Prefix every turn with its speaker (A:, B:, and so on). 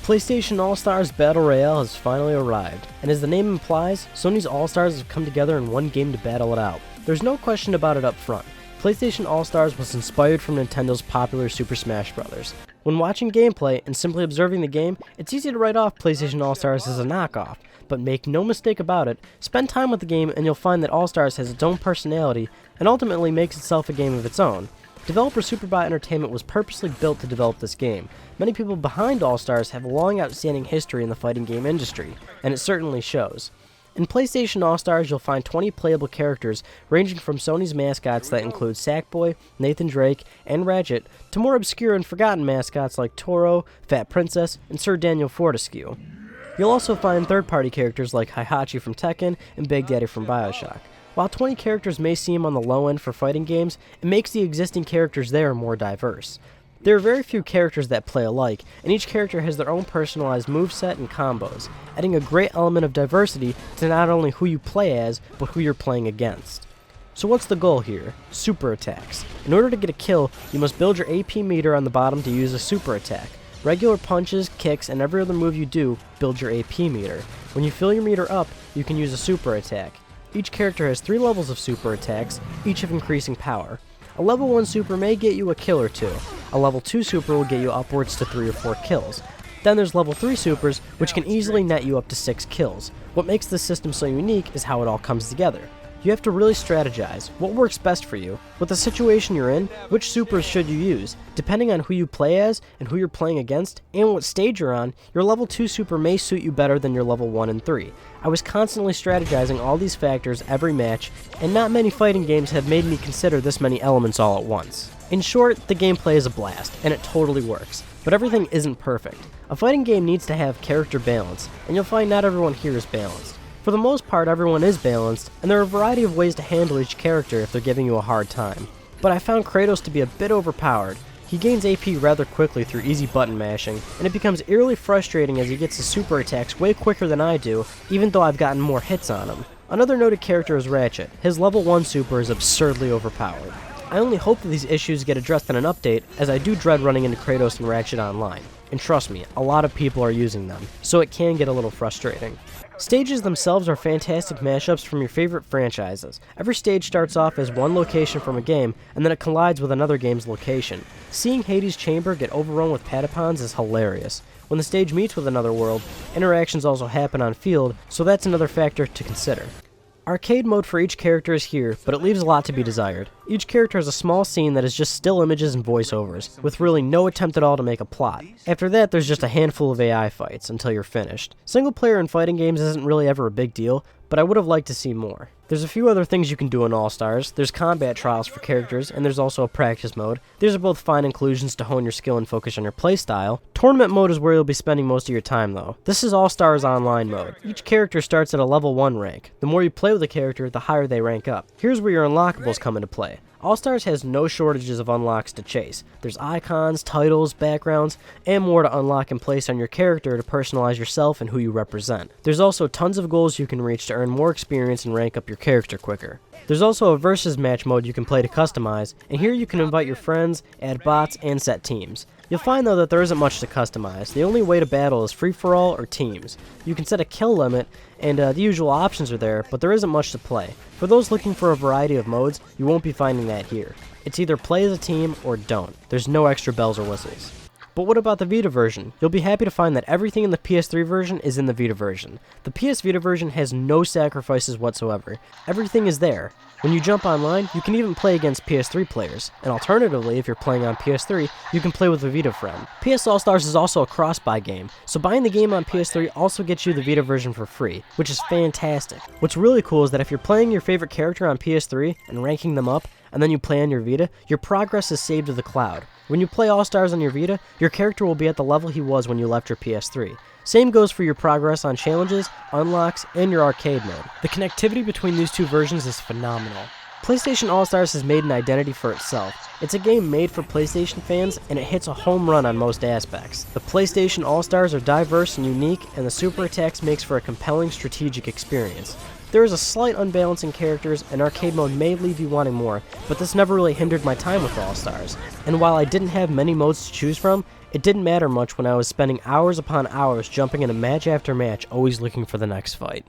A: PlayStation All-Stars Battle Royale has finally arrived, and as the name implies, Sony's All-Stars have come together in one game to battle it out. There's no question about it up front. PlayStation All-Stars was inspired from Nintendo's popular Super Smash Bros. When watching gameplay and simply observing the game, it's easy to write off PlayStation All-Stars as a knockoff, but make no mistake about it, spend time with the game and you'll find that All-Stars has its own personality and ultimately makes itself a game of its own. Developer Superbot Entertainment was purposely built to develop this game. Many people behind All-Stars have a long outstanding history in the fighting game industry, and it certainly shows. In PlayStation All-Stars, you'll find 20 playable characters ranging from Sony's mascots that include Sackboy, Nathan Drake, and Ratchet, to more obscure and forgotten mascots like Toro, Fat Princess, and Sir Daniel Fortescue. You'll also find third-party characters like Heihachi from Tekken and Big Daddy from Bioshock. While 20 characters may seem on the low end for fighting games, it makes the existing characters there more diverse. There are very few characters that play alike, and each character has their own personalized moveset and combos, adding a great element of diversity to not only who you play as, but who you're playing against. So what's the goal here? Super attacks. In order to get a kill, you must build your AP meter on the bottom to use a super attack. Regular punches, kicks, and every other move you do build your AP meter. When you fill your meter up, you can use a super attack. Each character has 3 levels of super attacks, each of increasing power. A level 1 super may get you a kill or 2. A level 2 super will get you upwards to 3 or 4 kills. Then there's level 3 supers, which can easily net you up to 6 kills. What makes this system so unique is how it all comes together. You have to really strategize. What works best for you? With the situation you're in, which supers should you use? Depending on who you play as, and who you're playing against, and what stage you're on, your level 2 super may suit you better than your level 1 and 3. I was constantly strategizing all these factors every match, and not many fighting games have made me consider this many elements all at once. In short, the gameplay is a blast, and it totally works. But everything isn't perfect. A fighting game needs to have character balance, and you'll find not everyone here is balanced. For the most part, everyone is balanced, and there are a variety of ways to handle each character if they're giving you a hard time. But I found Kratos to be a bit overpowered. He gains AP rather quickly through easy button mashing, and it becomes eerily frustrating as he gets his super attacks way quicker than I do, even though I've gotten more hits on him. Another noted character is Ratchet. His level 1 super is absurdly overpowered. I only hope that these issues get addressed in an update, as I do dread running into Kratos and Ratchet online. And trust me, a lot of people are using them, so it can get a little frustrating. Stages themselves are fantastic mashups from your favorite franchises. Every stage starts off as one location from a game, and then it collides with another game's location. Seeing Hades' chamber get overrun with Patapons is hilarious. When the stage meets with another world, interactions also happen on field, so that's another factor to consider. Arcade mode for each character is here, but it leaves a lot to be desired. Each character has a small scene that is just still images and voiceovers, with really no attempt at all to make a plot. After that, there's just a handful of AI fights, until you're finished. Single player in fighting games isn't really ever a big deal, but I would have liked to see more. There's a few other things you can do in All-Stars. There's combat trials for characters, and there's also a practice mode. These are both fine inclusions to hone your skill and focus on your playstyle. Tournament mode is where you'll be spending most of your time though. This is All-Stars Online mode. Each character starts at a level 1 rank. The more you play with a character, the higher they rank up. Here's where your unlockables come into play. All-Stars has no shortages of unlocks to chase. There's icons, titles, backgrounds, and more to unlock and place on your character to personalize yourself and who you represent. There's also tons of goals you can reach to earn more experience and rank up your character quicker. There's also a versus match mode you can play to customize, and here you can invite your friends, add bots, and set teams. You'll find though that there isn't much to customize. The only way to battle is free-for-all or teams. You can set a kill limit, and the usual options are there, but there isn't much to play. For those looking for a variety of modes, you won't be finding that here. It's either play as a team or don't. There's no extra bells or whistles. But what about the Vita version? You'll be happy to find that everything in the PS3 version is in the Vita version. The PS Vita version has no sacrifices whatsoever. Everything is there. When you jump online, you can even play against PS3 players, and alternatively, if you're playing on PS3, you can play with a Vita friend. PS All-Stars is also a cross-buy game, so buying the game on PS3 also gets you the Vita version for free, which is fantastic. What's really cool is that if you're playing your favorite character on PS3 and ranking them up, and then you play on your Vita, your progress is saved to the cloud. When you play All-Stars on your Vita, your character will be at the level he was when you left your PS3. Same goes for your progress on challenges, unlocks, and your arcade mode. The connectivity between these two versions is phenomenal. PlayStation All-Stars has made an identity for itself. It's a game made for PlayStation fans, and it hits a home run on most aspects. The PlayStation All-Stars are diverse and unique, and the super attacks makes for a compelling strategic experience. There is a slight unbalance in characters, and arcade mode may leave you wanting more, but this never really hindered my time with All-Stars. And while I didn't have many modes to choose from, it didn't matter much when I was spending hours upon hours jumping into match after match, always looking for the next fight.